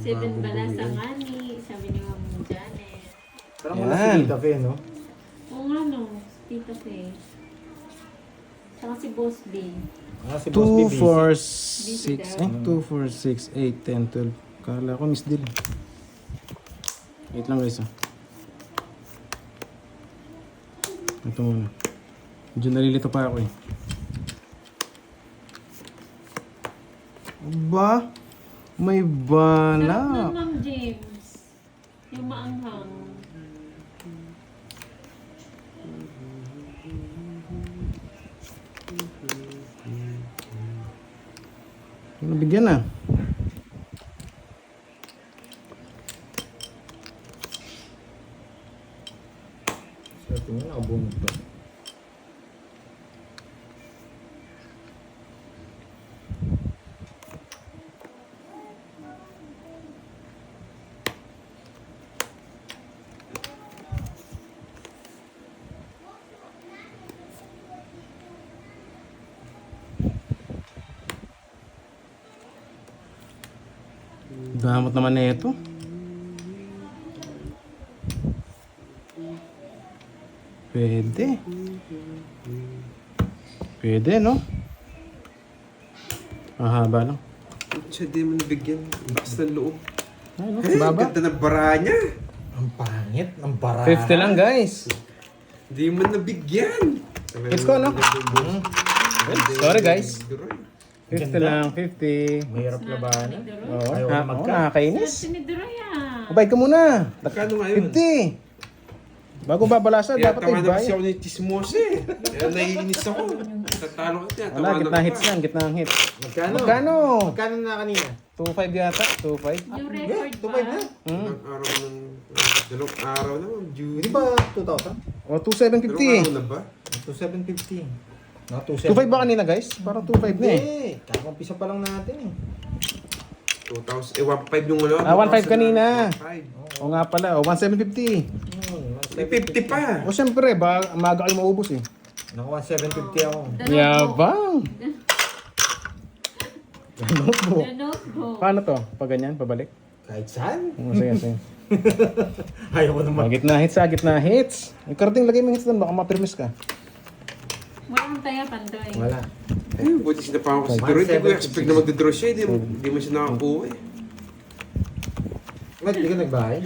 7 balasa nga ni, sabi ni Ma'am Janet. Parang wala si Tita Fe, no? Oo nga no, Tita Fe. Saka si Boss B. Si Boss 2, B, 4, 6, 2, 4, 6, 8, 10, 12. Kala ko Miss Dil. Wait lang guys. Ito muna. Medyo nalilito pa ako eh. Ba? May Sarap bala. nun, Ma'am James. Yung maanghang. Nabigyan na. Sa tingin, nakabunod pa. Damot naman na ito. Pwede. Pwede, no? Mahaba lang. Siya di mo nabigyan. Bakas ng loob. Ay, no? Eh, Baba. ganda ng bara niya. Ang pangit, ang bara. 50 lang, guys. Di mo nabigyan. Hits ko, no? Sorry, guys. 50 lang, 50. Mahirap labanan. Oo, Ayaw na magka. nakakainis. Swerte ni Duroy ah. Bayad ka muna. Magkano ngayon? 50. Bago babalasa, Kaya dapat tawa ay na kasi bayad. ako ng chismos eh. Kaya naiinis ako. Tatalo ka niya. Wala, gitna hits yan, gitna hits. Magkano? Magkano? Magkano na kanina? 2.5 yata, 2.5. Yung record ba? 2.5 na? Hmm. Araw ng... Dalawang araw na, Ma'am Judy. Hindi ba 2,000? O, Dalawang araw 2.750. na ba? 2,750. No, 2.5 ba kanina, guys? Parang 2.5 na eh. Hindi. Kakampisa pa lang natin eh. 2,000. 1,500 yung ano. Ah, 1,500 kanina. 1,500. O nga pala, o 1,750. May 50 pa. O syempre, maaga kayo maubos eh. Naku, 1,750 ako. Yabang! Notebook. The notebook. Paano to? Pag ganyan, pabalik? Kahit saan? O, sige, sige. Ayaw ko naman. Gitna hits ha, gitna hits. Yung karating lagay mo yung hits doon, baka mapirmis ka. Walang taya pandoy. Wala. Eh, buti sinapahan ko si Duro. Hindi ko expect na magdodraw siya. Hindi mo siya nakakuha eh. Ba't di ka nagbahay?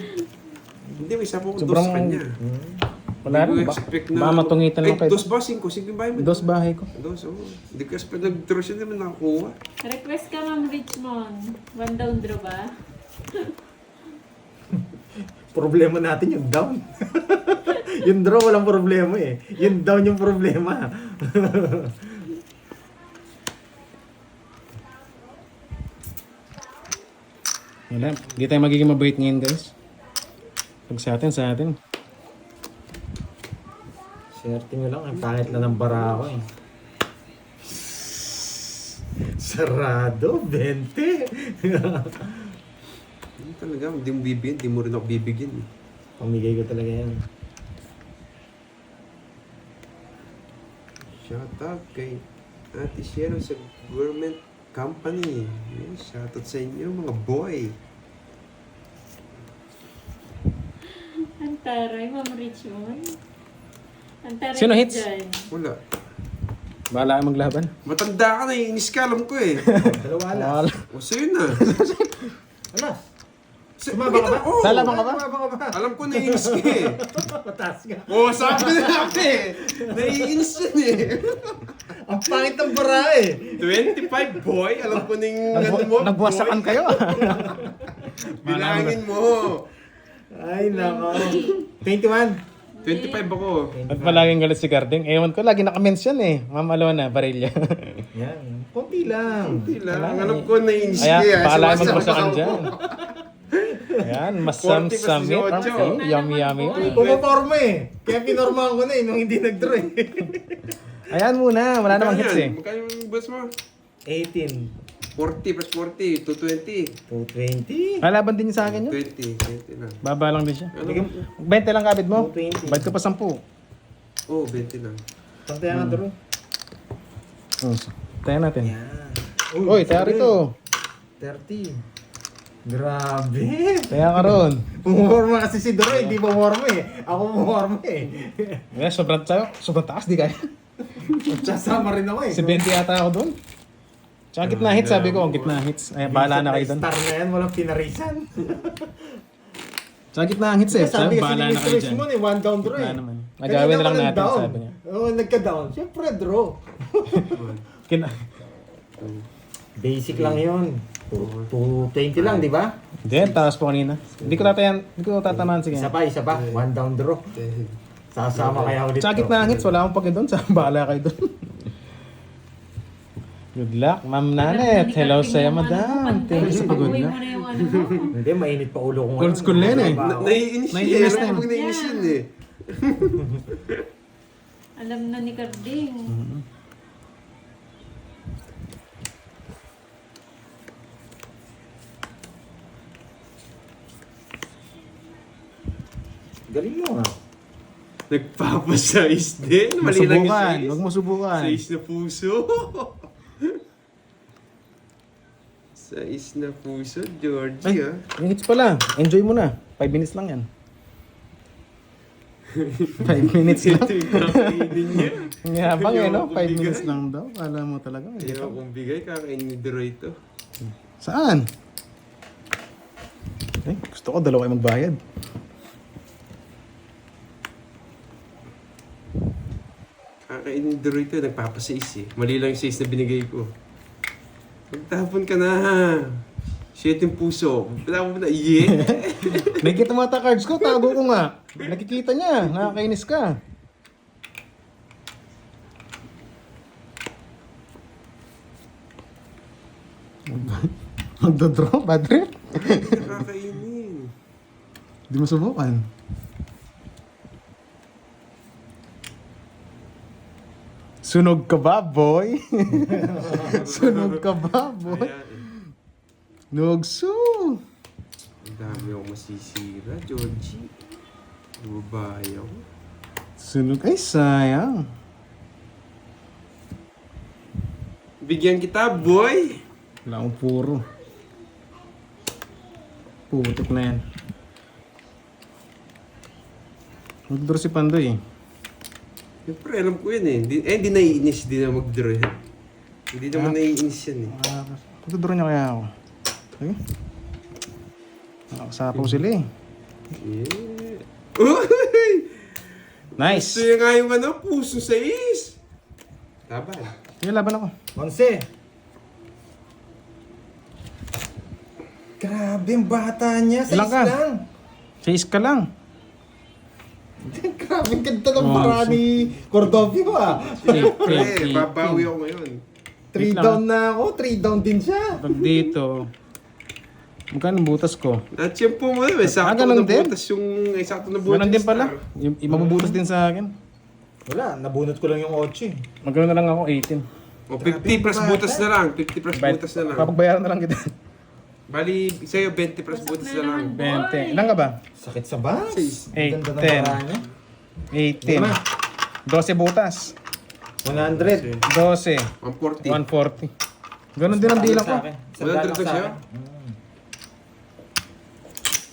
Hindi, may isa po ko Sobrang- dos kanya. Wala Hindi rin ko ba? expect na... Baka matungitan lang Eh, kayo. dos ba? 5? 5 yung bahay mo. Dos bahay ko. Dos, oo. Hindi ko expect na nag-draw siya. Hindi mo nakakuha. Request ka, Ma'am Richmond. One down draw ba? Problema natin yung down. Yung draw walang problema eh. Yung down yung problema. Wala, hindi tayo magiging mabait ngayon guys. Pag sa atin, sa atin. Swerte nyo lang. Ang pangit lang ng bara ko eh. Sarado, 20. Hindi talaga. Hindi mo bibigyan. Hindi mo rin ako bibigyan. eh. Pamigay ko talaga yan. Shout out kay Ate Shero sa government company. Yes, shout out sa inyo mga boy. Ang taray, Ma'am Richmond. Ang taray Sino mo hits? dyan. Wala. Bahala ka maglaban. Matanda ka na. Inis ka. Alam ko eh. Dalawa lang. Wala. O sa'yo na. Ano? Sa- Sumabang ka ba? Oo. Salabang ka ba? Sumabang ka ba? Alam ko naiinis ka eh. Mataas ka. Oo, sabi na natin eh. Naiinis yan eh. Ang pangit ng bara eh. 25 boy. Alam ko ning ano mo. Nagbuwasakan boy. kayo. Bilangin mo. Ay, nako. 21. 25 ako. At palaging galit si Garding. Ewan ko, lagi naka-mention eh. Ma'am Alona, Barilla. Yan. Konti lang. Hindi lang. Alam ko naiinis ka Ayan, eh. pakala Sumasabi magbuwasakan ako. dyan. Ayan, masam-samit. 40 Yummy, yummy. Pumaporma eh. Kaya pinormahan ko na eh nung hindi nag-draw eh. Ayan muna, wala namang hits eh. Magkano yung boss mo? 18. 40 plus 40, 220. 220. Kalaban din niya sa akin yun. 20 lang. Baba lang din siya. Ano? 20 lang kabit mo. 220. Bayad ka pa 10. Oh, 20 lang. Pantay nga draw. Tayo natin. Yan. Uy, tayo rito. 30. Grabe. Kaya ka ron. Pumorma kasi si Doro, hindi pumorma eh. Ako pumorma eh. Kaya sobrang taas, di kaya. Sasama rin ako eh. 70 yata ako doon. Tsaka gitna hits, sabi ko, gitna hits. Ay, bahala na kayo doon. Star na yan, walang pinarisan. Tsaka gitna hits eh. Sabi kasi Bahala ni na Mr. kayo dyan. Richmond eh, one down draw eh. Wala naman. Nagawin na lang Kanina natin, walang sabi niya. Oo, nagka-down. Siyempre draw. Basic lang yun. 220 lang, di ba? Hindi, taas po kanina. Hindi ko tatamaan, sige. Isa pa. One down draw. Sasama kaya ulit. Tsaka gitna hits, wala akong pag doon. Bahala kayo doon. Good luck, Ma'am Nanet. Hello sa'yo, madam. Thank you sa good Pag-uwi luck. mo na yung ano mo. Hindi, mainit pa ulo ko ngayon. Gold school na yan eh. Naiinis Naiinis siya. na yun. Pag naiinis yun eh. Alam na ni Carding. Galing mo nga. Nagpapasize din. Mali lang yung Masubukan, size. huwag mo subukan. Size na puso. Size na puso, Georgie ah. Yung hits pala, enjoy mo na. 5 minutes lang yan. 5 minutes lang. Ito yung kakainin niya. Ngayabang eh, no? Ayoko 5 bigay. minutes lang daw. Kala mo talaga. Ayaw kong bigay, kakainin ni Dero ito. Saan? Gusto ko dalawa kayo magbayad. Kakainin ni Dero ito, nagpapasize eh. Mali lang yung size na binigay ko. Magtapon ka na. Shit yung puso. Magtapon mo na. Yeah! Nakikita mo ata cards ko, tago ko nga. Nakikita niya, nakakainis ka. Magdodraw, bad trip? Nakakainin. Di mo subukan. Sunog ka ba, boy? Sunog ka ba, boy? Ayan eh. Nugso! Ang dami akong masisira, Georgie. Babae ako. Sunog, ay sayang. Bigyan kita, boy! Wala akong puro. Putok na yan. Magdraw si Pandoy eh. Siyempre, alam ko yun eh. Hindi naiinis, di na mag-draw yan. Hindi naman naiinis yan eh. Pagdodraw niya kaya ako. Okay? Nakasapaw sila eh. Yeah. Uy! Nice! Gusto yung nga yung ano, puso sa is. Laban. Sige, laban ako. 11. Grabe, ang bata niya. Sa Ilang ka? lang. 6 ka lang. Grabe, ang ganda ng para ni Cordovio ah. Siyempre, babawi ako ngayon. 3 down na ako, 3 down din siya. Pag dito, magkano butas ko? At yan po mo na, sakto ganun na din? butas yung, sakto na butas. Ganun din pala. Yung mabubutas din sa akin. Wala, nabunot ko lang yung 8 eh. Magkano na lang ako 18. O, 50 plus butas na lang. 50 plus butas na lang. Papagbayaran na lang kita. Bali, sa'yo 20 plus butas na lang. 20. Ilan ka ba? Sakit sa bangs. 8, Ganda ng 10. paraan niya. 18. 12 butas. 100. 12. 140. 140. Ganun din ang bilang ko. 100 na siya?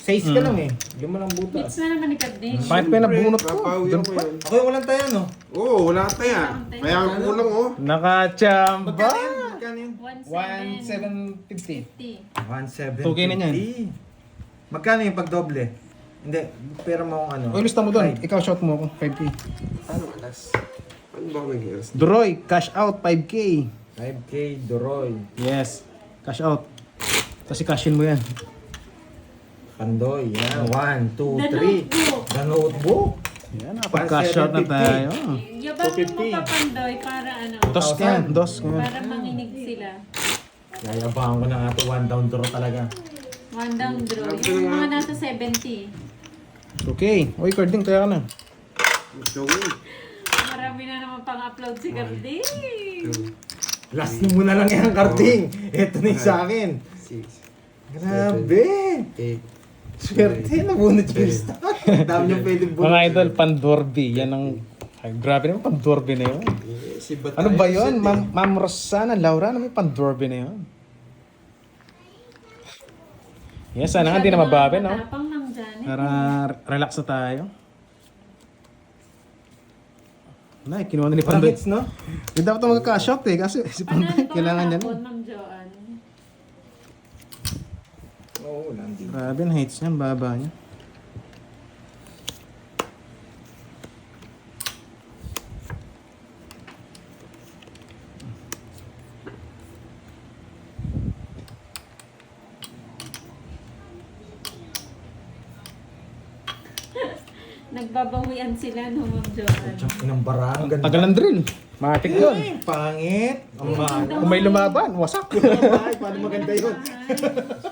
6 ka lang eh. Yung lang butas. Hits na naman ni Carding. Bakit pa yung nabunot ko? Babawi Doon ako pa. ngayon. Ako yung walang taya no? Oo, wala taya. Kaya ang kulang oh. Nakachamba! Magkano yun? 1750. 170. 2K na yan. Magkano yung pagdoble? Hindi, pero mo ano. O, ilista mo doon. Ikaw shot mo ako. 5K. Ano alas? Ano ba ako nag-iras? Droy, cash out 5K. 5K, Doroy. Yes. Cash out. Kasi cashin mo yan. Kandoy, yan. 1, 2, The 3. notebook. The notebook. Yan, nakapag-cash out na tayo. Yabang mo 250. papandoy para ano, Dos yan, dos. para manginig sila. Yayabangan ko na nga ito. 1 down draw talaga. One down draw. Yung mga nasa 70. Okay. Uy, Carding, kaya ka na. So, wait. Marami na naman pang-upload si Carding. Last mo na lang yan, Karting. Ito na yung sa akin. 6, Grabe. 8, Swerte, nabunot yung stock. Ang dami niyong pwedeng bunot. Mga idol, Pandorby. Yan ang... Ay, grabe naman, Pandorby na yun. si Batay. Ano ba yun? Ma'am Rosana, Laura, ano may Pandorby na yun? Yes, sana nga hindi na mababe, no? Matapang ng Janet. Para relax na tayo. Nay, kinuha na ni Parang Pandoy. hits, no? Hindi dapat na magka-shot eh, kasi si Pandoy, kailangan niya na. Ma'am Joanne. Oo, landing. Grabe, na-hits niya, ang baba niya. Nagbabawian sila no, Ma'am Joanne. Tsaka inang bara, ang ganda. Tagal ng drill. Matik yun. Ay, pangit. Ang mahal. Kung may lumaban, wasak. Ay, paano maganda yun?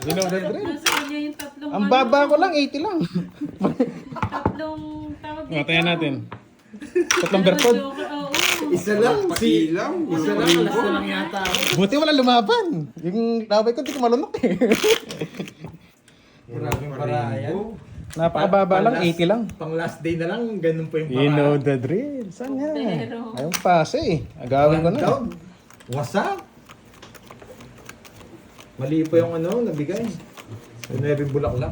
Ginaw ng drill. Nasa kanya yung tatlong Ang baba ko lang, 80 lang. Tatlong tawag dito. Matayan natin. Tatlong bertod. Oo. Isa lang. Pakilaw. Isa lang, alas na lang yata ako. Buti wala lumaban. Yung labay ko, hindi ko malunok eh. Maraming bara yan. Napakababa lang, 80 lang. Pang last day na lang, ganun pa yung You know the drill. Saan yan? Pero- Ayong pase eh. Agawin ko na. Down. Wasak. Mali pa yung ano, nabigay. Yung Nevin Bulaklak.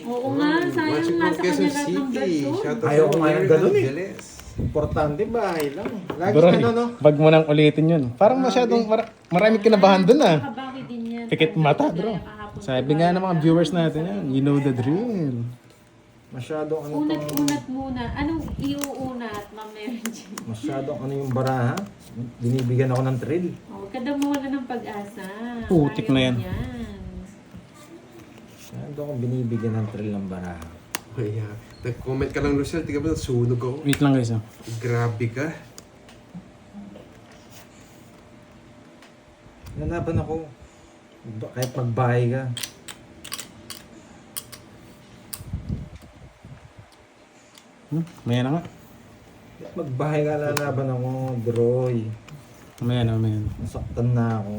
Oo nga, sayang nga sa kanya lahat ng bertod. Ayaw ko nga yung ganun eh. Importante, bahay lang. Lagi Bro, ano, no? wag mo nang ulitin yun. Parang masyadong, maraming kinabahan dun ah. Nakabawi din yan. Pikit mata bro. Sabi nga ng mga viewers natin yan, you know the drill. Masyadong ano tong... Unat-unat muna. Anong iuunat, Ma'am Mary Jane? Masyadong ano yung baraha. Binibigyan ako ng thrill. Huwag ka daw mawala ng pag-asa. Putik na yan. Masyadong ako binibigyan ng thrill ng baraha. Kaya, nag-comment ka lang, Rosel. Tingnan mo, sunog ako. Wait lang guys ah. Grabe ka. Nanaban ako. Kahit magbahay ka. Maya na nga. Kahit magbahay ka, nanaban ako. Droy. Maya na, maya na. Nasaktan na ako.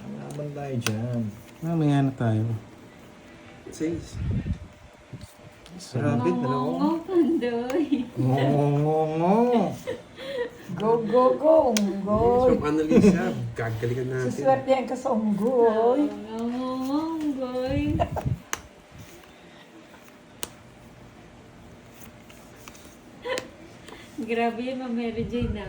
Nanaban tayo dyan. Maya na tayo. Says. Grabe, dalawa. Oo, Pandoy. Ngongongongo. Go, go, go, unggoy. So, Annalisa, gagalingan natin. Suswertehan ka sa unggoy. Ngongongonggoy. Grabe yun, Ma'am Mary Jane na.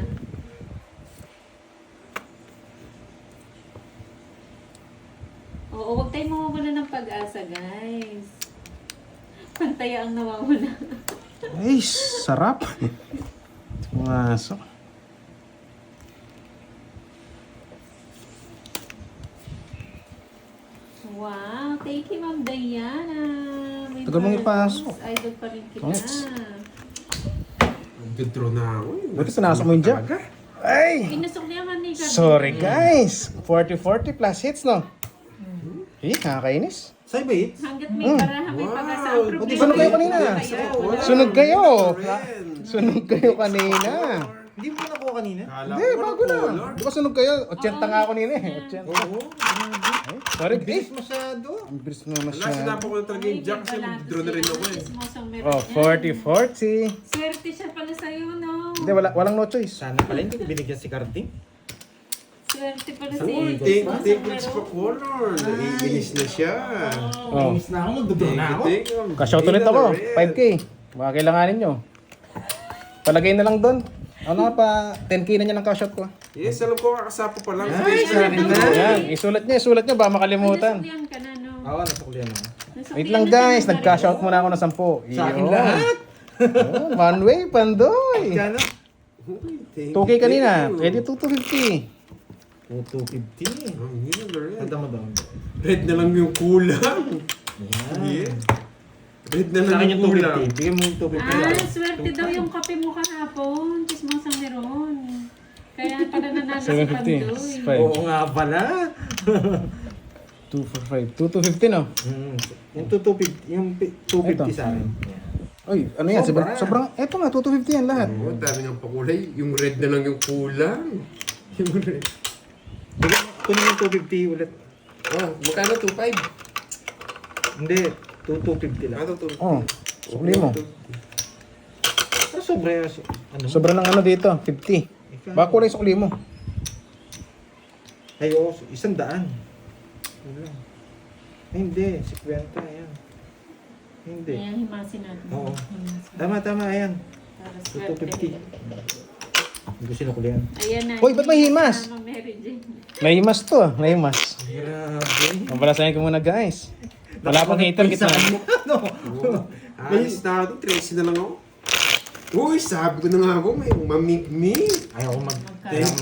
Oo, huwag tayong mawawala ng pag-asa, guys. Pantaya ang nawawala. Ay, sarap. Pumasok. Wow, thank you, Ma'am Diana. May Tagal mong mga ipasok. Idol pa rin kita. Congrats. Nag-draw na ako. Buti pinasok mo yun dyan. Talaga. Ay! Pinasok niya man ni Carmen. Sorry guys. 40-40 plus hits no? Eh, nakakainis. Sa'yo ba hits? Hanggat may baraha, may Wow. pag-asa. Ang problema Sunog kayo kanina. Kaya, Sunog kayo. Ren. Sunog kayo kanina. Hindi mo nakuha kanina? Kala Hindi, ko bago na. color. Di ba sunog kayo? 80 nga ako kanina eh. 80. Oo. Ay, sorry. Bilis masyado. Ang bilis mo Wala, masyado. sinapo ko na talaga yung jack kasi mag-draw na rin ako eh. Oh, 40-40. Swerte siya pala sa'yo, no? Hindi, walang no choice. Sana pala hindi ko binigyan si Carding. Swerte pala si Uy, take it sa color. Naiinis na siya. Oh. Inis na ako, nagdodraw na ako. Cash out ulit ako. 5K. Baka kailanganin nyo. Palagay na lang doon. Ano nga pa, 10K na niya ng cash out ko. Yes, alam ko kakasapo pa lang. Ay, Space sorry na. na. Yan, isulat nyo, baka makalimutan. Nasuklihan ka na, no? Oo, nasuklihan ako. Nasuklihan Wait lang na siya guys, ng nag-cash out Maribo. muna ako ng 10. Sa akin Yun. lahat. Oh, one way, Pandoy. Kano? Thank 2K you, kanina, thank you. pwede 250. 250. Oh, yun, Loren. Tanda mo doon. Red na lang yung kulang. Yan. Yeah. Red na Sa lang akin yung yung kulang. 250. Bigyan mo yung 250. Ah, swerte daw yung kape mo kahapon. Chismosang meron. Kaya pala nanalo si 750. Pandoy. 5. Oo nga pala. 2 for 5. 2 250 no? Yung 250, yung 250 Ito. sa akin. Yan. Oy, ano yan? Sobra. Sobrang, eto nga, 250 yan lahat. Oh, dami ng pakulay. Yung red na lang yung kulang. Yung red. Bigyan mo, kunin yung 250 ulit. Oh, magkano 2.5? Hindi, 250 lang. Ano to? Oh, sukli mo. Pero sobra yan. Ano? Sobra ng ano dito, 50. Baka kulay sukli mo. Ay, oo, 100. Yun lang. Hindi, 50. Ayan. Hindi. Ayan, himasin natin. Oo. Himasin. Tama, ayan. Para swerte 250. nila. Hindi ko sinukulihan. Ayan na. Hoy, ba't may himas? Mama Mary Jane. May himas to ah. May himas. Grabe. Mabalasahin ko muna guys. Wala pang hater kita. Ano? Alis na ako, 13 na lang ako. Uy, sabi ko na nga ako, may mamigmig. Ayaw ko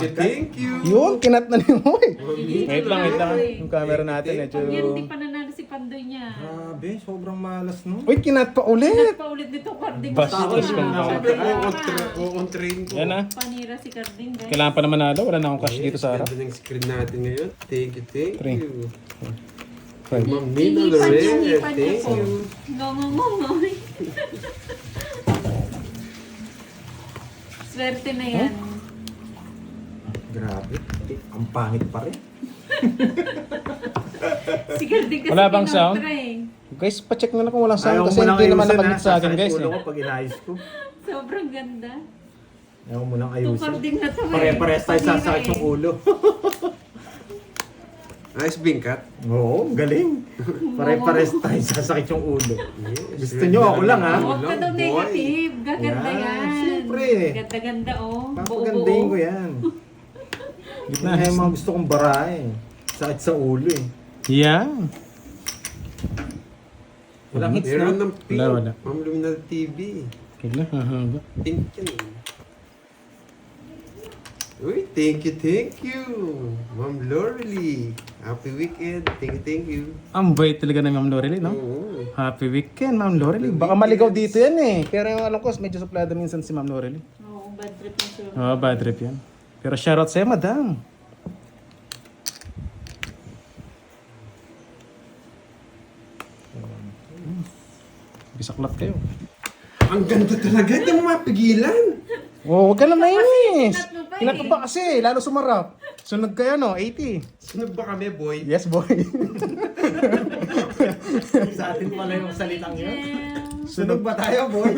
Thank you. Yun, kinat na ni Moy. Dito Wait lang. Uy. Yung camera natin medyo... Pag yan, di pa nanalo si Pandoy niya. Grabe, sobrang malas no. Uy, kinat pa ulit. Kinat pa ulit dito, Carding. Bastos ka na. Siyempre, kukontrain ko. Yan ah. Panira si Carding, guys. Kailangan pa naman nalo. Wala na akong cash dito sa harap. Ganda ng screen natin ngayon. Thank Three. you. Five. Ma'am Nina Hinipan niya, Loret, hinipan niya thank po. you. Ngongongongoy. Swerte na yan. Grabe. Ang pangit pa rin. Si Carding kasi Wala bang sound? kinontra eh. Guys, pacheck na lang kung walang sound Ayaw kasi mo nang hindi naman ayusin, napag-hit ha? sa akin guys. Sasakit ulo Eh. ko pag inayos ko. Sobrang ganda. Ayaw mo nang Itong ayusin. Carding na to eh. Pare-pares tayo Panira sasakit eh. yung ulo. Nice bingkat. Oo, galing. Pare-pares tayo sasakit yung ulo. Yes, Gusto nyo, ako lang, ha? Huwag ka daw Boy. negative. Gaganda Yan, yan. siyempre. Ganda-ganda oh. Papagandahin ko yan. Gitna. Yan yung mga gusto kong barahin. Sakit sa ulo eh. Yan. Walang hits Meron na. ng pink. Wala. Ma'am Luminal TV. Kailan? Hahaba. Pink yan. Uy, thank you. Ma'am Lorely. Happy weekend. Thank you. Ang bait talaga ng Ma'am Lorely, no? Oo. Happy weekend, Ma'am Lorely. Baka maligaw dito yan eh. Pero yung alam ko, medyo suplado minsan si Ma'am Lorely. Oo, bad trip na siya. Oo, bad trip yan. Pero shoutout sa'yo, madam. Bisaklat kayo. Ang ganda talaga. Hindi mo mapigilan. Oh, huwag ka na mainis. kinat mo pa eh. Kinat mo pa kasi, lalo sumarap. Sunog kayo, no? 80. Sunog ba kami, boy? Yes, boy. Sa atin pala yung salitang yun. Jam. Sunog ba tayo, boy?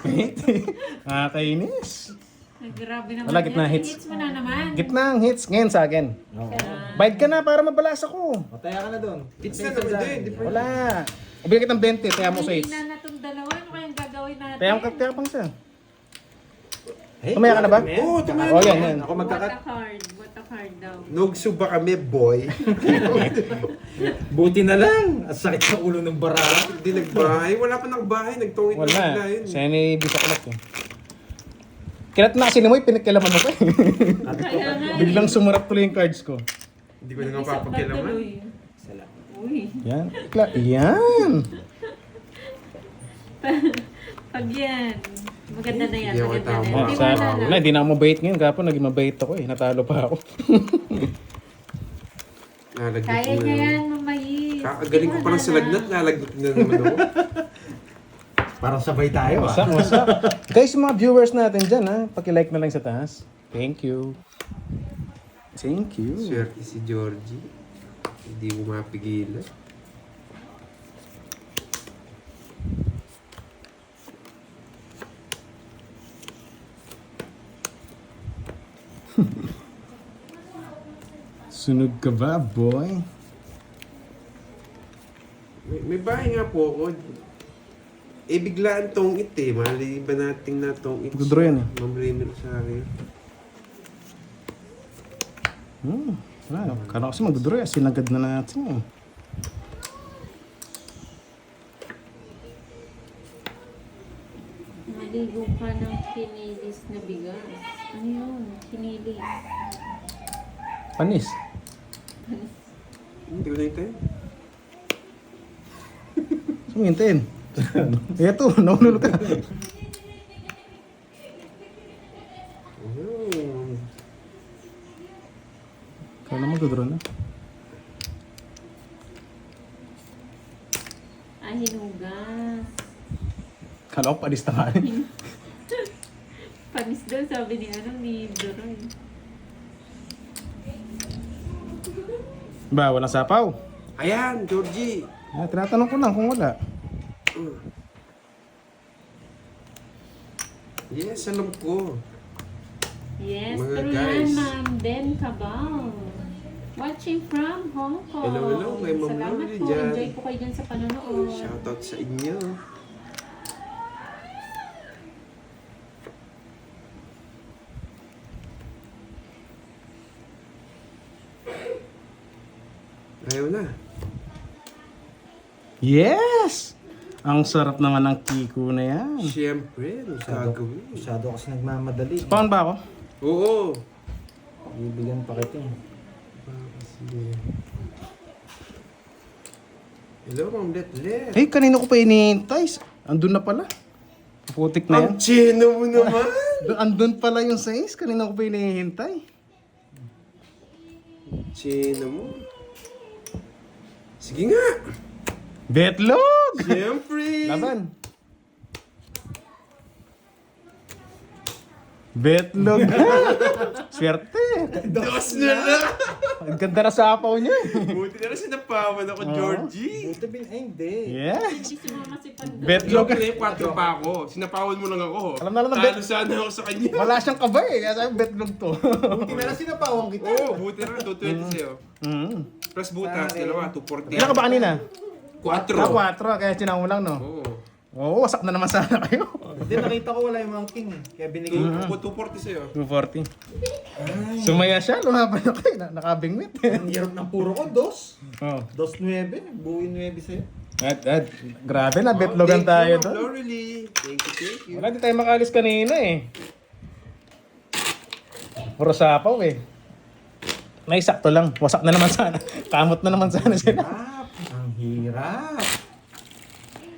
80. Nakakainis. Ay, grabe naman Wala, gitna yan. hits. Hits mo na naman. Gitna ang hits ngayon sa akin. Oo. Bayad ka na para mabalas ako. Mataya ka na doon. It's na naman din. Di ba? Wala. Bigyan kita ng 20, kaya mo sa Hindi 8. na natong dalawa. Ano kayang gagawin natin? Kaya pang siya. Hey, Tumaya ka na ba? Oo, tumaya Oh, na. yan, yan. Ako What magkakat. a card. What a card daw. Nugso ba kami, boy? Buti na lang. At sakit sa ulo ng bara. Hindi nagbahay. Wala pa nagbahay. Nagtungit na Wala. sila yun. Siya ni bisaklat eh. Kilat na kasi ni Moy, pinagkilaman mo pa eh. Kaya nga eh. Biglang sumarap tuloy yung cards ko. Hindi ko na nga Isok na papagkilaman. tuloy. Uy. Yan. Yan. Pag yan. Maganda na yan. Hindi ako Maganda na tama. yan. Hindi mo Sana, nalala. wala, hindi na ako mabait ngayon. Kapon, naging mabait ako eh. Natalo pa ako. Nalagdag Kaya ko na niya naman. yan, mamayis. Kakagaling ko pa lang sa lagnat. Nalagdag na naman ako. Parang sabay tayo ah. Wasak. Guys, mga viewers natin dyan ha. Paki-like na lang sa taas. Thank you. Thank you. Swerte si Georgie. Hindi ko mapigilan. Sunog ka ba, boy? May bahay nga po ako. Eh, biglaan tong it eh. Mali ba nating na tong it? Magdodraw yan eh. Ma'am Raymond sa akin. Wala. Kala ko kasi magdodraw. Sinagad na natin eh. Maligo ka ng kinilis na bigas. Ano yun? Kinilis. Panis. Hindi ko nahintayin. Sumintin. Eto, nahulul ka. Oh. Kala mo magdodraw na. Ah, hinugas. Kala ko panis na nga eh. Panis daw, sabi ni Doroy. Ba, walang sapaw. Ayan, Georgie. Ah, tinatanong ko lang kung wala. Yes, alam ko. Yes, Mga true guys. yan, Ma'am Ben Cabal. Watching from Hong Kong. Hello, kay Ma'am Salamat Lorely po. dyan. Enjoy po kayo dyan sa panonood. Shoutout sa inyo. Ayaw na. Yes! Ang sarap naman ng kiko na yan. Siyempre, ano gagawin? Masyado kasi nagmamadali. Paano ba ako? Oo. Bibigyan pa kita. Hello, Ma'am Let. Eh, kanina ko pa inihintay. Andun na pala. Putik na yan. Ang chino mo naman. Andun pala yung size. Kanina ko pa inihintay. Chino mo. Sige nga. Betlog! Siyempre. Laban. Betlog. Swerte. Dos na lang. Ang ganda na sa apaw niya. Buti na lang sinapawan ako, Georgie. Buti hindi. Yes. Hindi si Mama si Pandoy. Betlog. Joke na yung 4 pa ako. Sinapawan mo lang ako. Alam na lang na Talo sana ako sa kanya. Wala siyang kabay eh. Kaya sabi betlog to. Buti na lang sinapawang kita. Oo, buti na lang. 220 sa'yo. Plus butas, dalawa, 240. Ilan ka ba kanina? 4. 4. Kaya sinama mo lang no? Oo. Oo, wasak na naman sana kayo. Hindi, nakita ko wala yung mga king eh. Kaya binigay ko. 240 sa'yo. 240. Sumaya siya, lumaban na kayo. Nakabingwit. Ang hirap ng puro ko, dos. Oh. 2.9. Buuin 9 sa'yo. At, grabe na, betlogan tayo to. Lorely. Thank you. Wala, di tayo makalis kanina eh. Puro sapaw eh. Naisakto lang. Wasak na naman sana. Kamot na naman sana sila. Ang hirap.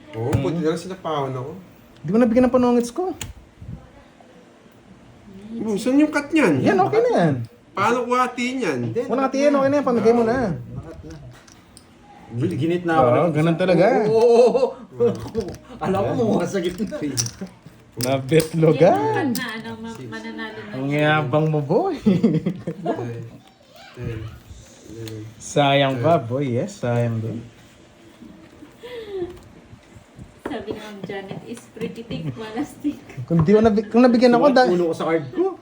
Oo, buti na lang sinapawan ako. Di mo nabigyan ng panungits ko. Oh, saan yung cut niyan? Yan, okay na yan. Paano ko hatiin yan? Wala nga tiyan, okay na yan. Pamigay mo na. Nakat na. Ginit na ako. Oo, ganun talaga. Oo. Alam ko mukha sa gitna. Na betlogan. Na ano, mananalo na. Ang yabang mo, boy. 10, 11. Sayang ba, boy? Yes, sayang din. Sabi ni Ma'am Janet, is pretty thick, malastik. Kung nabigyan ako, Ulo ko sa card ko.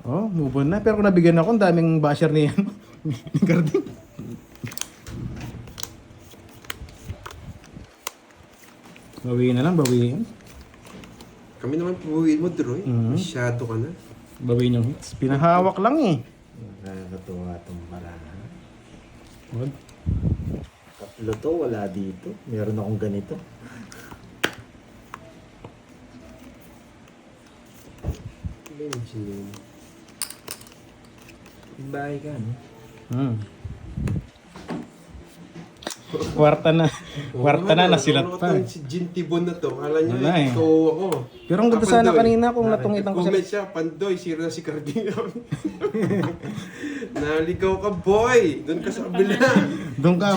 oh, move on na. Pero kung nabigyan ako, ang daming basher ni ano, ni Carding. Bawiin na lang, bawiin. Kami naman pubuhin mo, Droy. Mhm. Masyado ka na. Bawiin yung hits. Pinahawak lang eh. Nakakatuwa itong marana. Wag. Tatlo to, wala dito. Meron akong ganito. Benjamin. Bahay ka, no? Kwarta na. Kwarta na, nasilat pa. Si Jin Tibon na to. Kala niya, Wala eh. ito ako. Pero ang ganda sana Pandoy. kanina kung natungitan ko Comment siya. siya, Pandoy, sira na si Cardinal. Naligaw ka, boy! Doon ka sa kabila. Doon ka.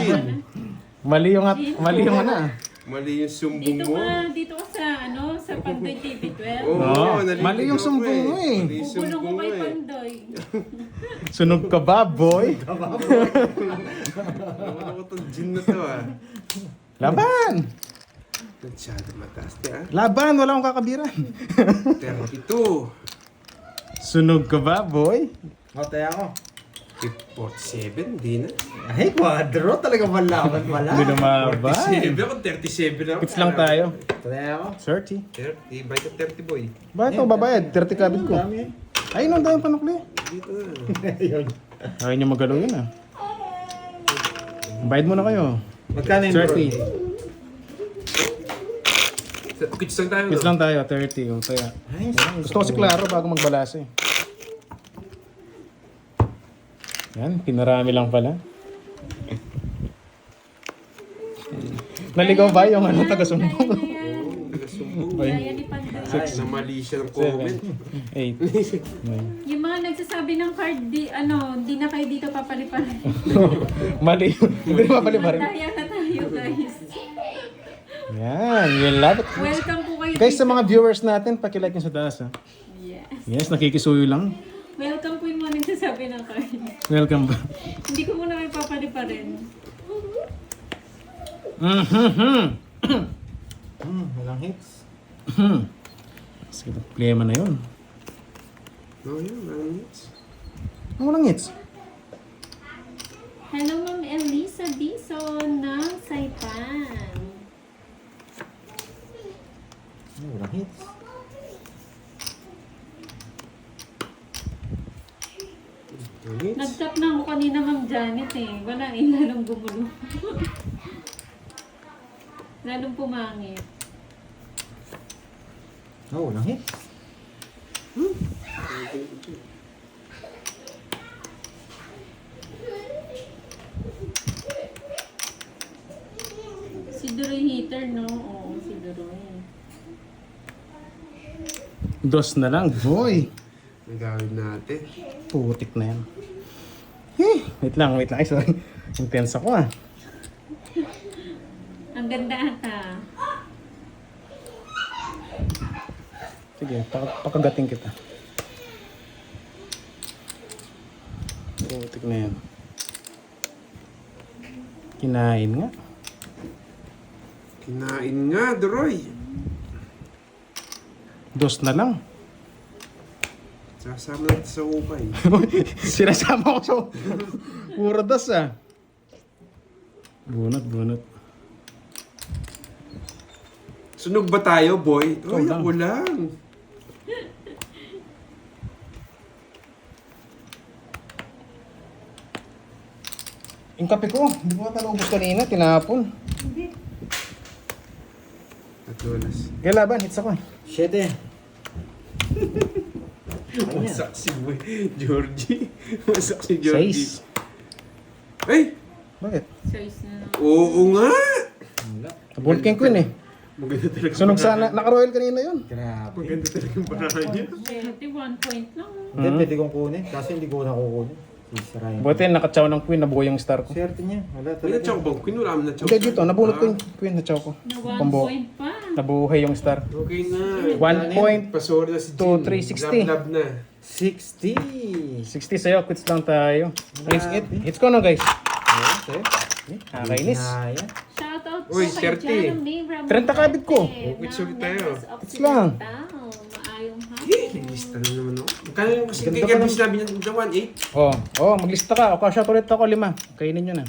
Mali yung ano. Mali yung sumbong mo. Dito ka sa, ano, sa Pandoy TV12. Oo, Oo, naliligaw mali yung ka sumbong mo eh. Mali yung Bubulong sumbong ko mo kay eh. Pandoy. Sunog ka ba, boy? Ano ko itong gin na to ah. Laban! Masyado mataas ah. Laban! Wala akong kakabiran. 32. Sunog ka ba, boy? Hote ako. 47, di na. Ay, quadro. Talaga malaman pala. Hindi lumaban. 37 ako, 37 ako. Hits lang tayo. Hote ako. 30. 30, bite of 30 boy. Bakit ako babayad? 30 kabit ko. Dami eh. Ayun, ang dami panukli. Dito na. Ayun. Ayaw niyo magalaw yun ah. Bayad muna kayo. Magkano yung 30. Kits lang tayo. Hits no? lang tayo, 30. O, kaya. Ay, Gusto ko si Claro bago magbalasa eh. Yan, pinarami lang pala. Naligaw ba yung ano, taga-sumbong? Taga-sumbong. Gaya ni Pandoy. Na mali siya ng comment. 8. Yung mga nagsasabi ng card, di na kayo dito papaliparin. Mali. Hindi na mapali pa rin. Daya na tayo, guys. Yan, yun lang. Welcome po kayo Guys, sa dito. mga viewers natin, pakilike nyo sa taas ha. Yes. Yes, nakikisuyo lang. Welcome po yung mga nagsasabi ng card. Welcome ba? Hindi ko muna kayo papaliparin. walang hits. Sige, problema na yun. No, yun, ano hits. Ang walang hits. Hello, Ma'am Elisa Dison ng Saipan. Walang hits. Ulit. Nag-tap na ako kanina, Ma'am Janet eh. Wala eh, lalong gumulo. Lalong pumangit. Walang hits. Si Duroy heater, no? Oo, si Duroy. Dos na lang, boy. Ang gawin natin. Putik na yan. Wait lang. Ay, sorry. Intense ako ah. Ang ganda ata. Sige, pakagating kita. Putik na yan. Kinain nga. Kinain nga, Duroy. Dos na lang. Sasama natin sa ukay. Sinasama ko sa puro dos ah. Bunot. Sunog ba tayo, boy? Ikaw Ay, lang. ako lang. Yung kape ko, hindi ko natalubos kanina, tinapon. At oras. Kaya laban, hits ako eh. 7. Masak si boy. Georgie. Masak si Georgie. 6. Ay! Bakit? Choice na lang. Oo nga! Wala. Nabunot ko yung queen eh. Maganda talaga. Sunog sana, naka-royal kanina yun. Grabe. Maganda talaga yung barahan niya. 1 point lang. Hindi, pwede kong kunin. Kaso hindi ko nakukunin. Sisirayan. Buti nakachaw ng queen, nabuo yung star ko. Swerte niya. Wala May talaga. na-chow bang queen? Wala mo na-chow. Hindi dito, nabunot ko yung queen na chow ko. Na 1 Pambuo. point pa. Nabuhay yung star. Okay na. 1 point. Pasor na si Jin. To 360. Love na. 60. 60 sa'yo, quits lang tayo. Hits ko no guys. Okay. Nakakainis. Hinaya. Shoutout Uy, po kay Serte. Jeremy Ramon. 30 kabit ko. Quits ulit tayo. Quits lang. Maayong hapon. Nilista na naman ako. Magkano yung kasi Ganda kay pa Gabby ng- sinabi niya ng 1.8? Oh, maglista ka. O, cash out ulit ako, 5. Kainin nyo na.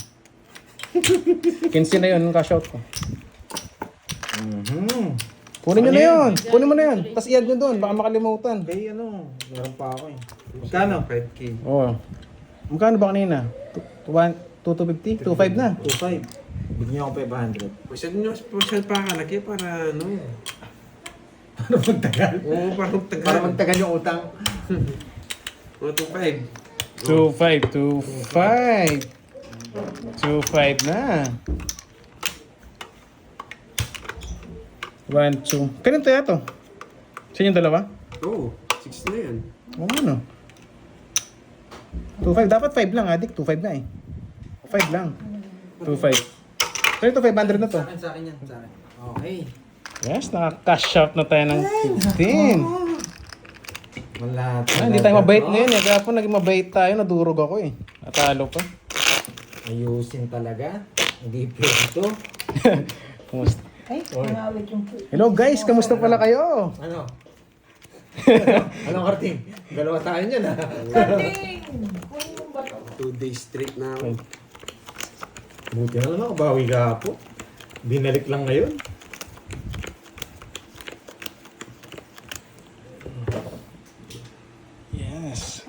15 na yun, yung cash out ko. Kunin nyo na yun. Kunin mo na yun. Tapos i-add nyo doon, baka makalimutan. Kay ano, meron pa ako eh. Magkano? 5K. Oh. Magkano ba kanina? 250? 2.5 na. 2.5. Bigyan niyo ako 500. Masyad nyo, masyad pa kalaki para ano. Ano magtagal? Oo, parang tagal. Para magtagal yung utang. Oo, 2.5. 2.5 na. 1, 2. Kanino to yato? Sa inyong dalawa? Oo, 6 na yan. Oo ano? 2.5. Dapat 5 lang, adik. 2.5 na eh. 5 lang. 2.5. So ito, 500 na to. Sa akin yan. Sa akin. Okay. Yes, naka-cash out na tayo ng 15. Wala Hindi tayo mabait ngayon eh. Kaya po naging mabait tayo. Nadurog ako eh. Natalo pa. Ayusin talaga. Hindi pwede ito. Kumusta? Ay, nangawit yung Hello guys, kamusta pala kayo? Ano? Anong karting? Dalawa tayo niyan ha. Kating! Kunin mo ba ito? 2 days straight na ako. Buti na lang ako. Bawi ka po. Binalik lang ngayon. Yes.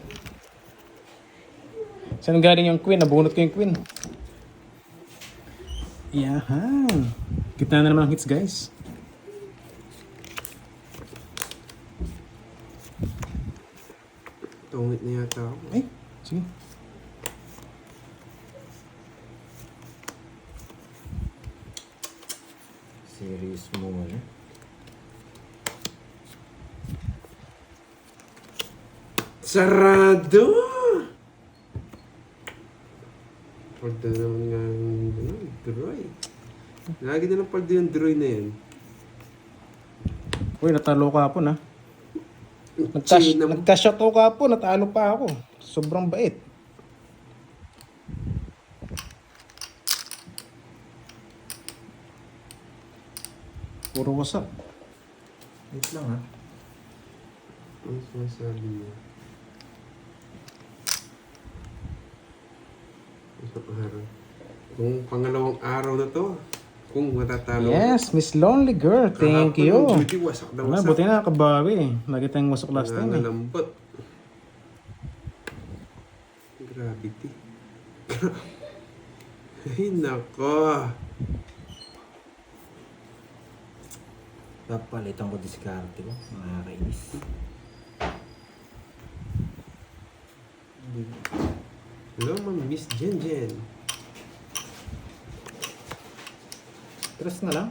Saan galing yung queen? Nabunot ko yung queen. Yahan. Gitna na naman ang hits guys. Tungit na yata ako. Ay, sige. Serious mo na. Sarado! Palda naman nga yung Droy. Lagi na lang palda yung Droy na yan. Uy, natalo ka po na. China mo. Nagka-shot ako ka po, natalo pa ako. Sobrang bait. Puro wasak. Wait lang ha. Ano sinasabi niya? Kung pangalawang araw na to, kung matatalo. Yes, Miss Lonely Girl. Thank Kahapon, you. yung duty, wasak na Wala, wasak. buti na kabawi eh. Lagi tayong wasok last time eh. Nangalambot. Gravity. Ay, nako. Papalitan ko diskarte ko. Nakakainis. Hello, Ma'am Miss Jen Jen. Tres na lang.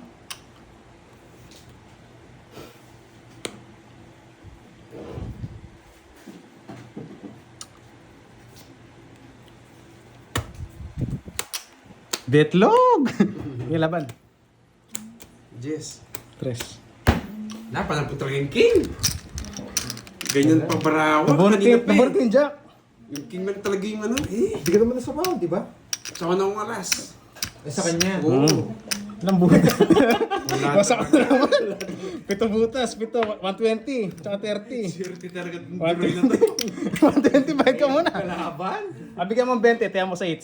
Betlog! Yung laban. Jess. Tres. Napanap po talaga yung king. Ganyan pa barawa. Nabuntit Kanina pa eh. yung Jack. Yung king lang talaga yung ano eh. Hindi ka naman nasa round, di ba? Saka na akong alas. Eh, sa kanya. Oo. Ilang butas. Wala Wasak na naman. 7 butas, 120, tsaka 30. Swerte talaga itong What? Droy na to. 120, bayad ka muna. Kalaban? Bigyan mo 20, tiyan mo sa 8.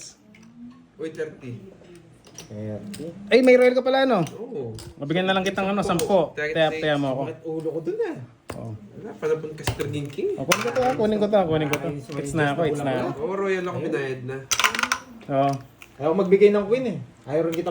Uy, 30. Ay, may royal ka pala, no? Oo. Mabigyan na lang kitang 10. Tiyan mo ako. Bakit ulo ko dun ah? Oh. Wala, panapon kasi talagang king. Oh, kunin ko to. It's na ako. Oo, royal ako binayad na. Oh. Ayaw magbigay ng queen eh. Ayaw rin kitang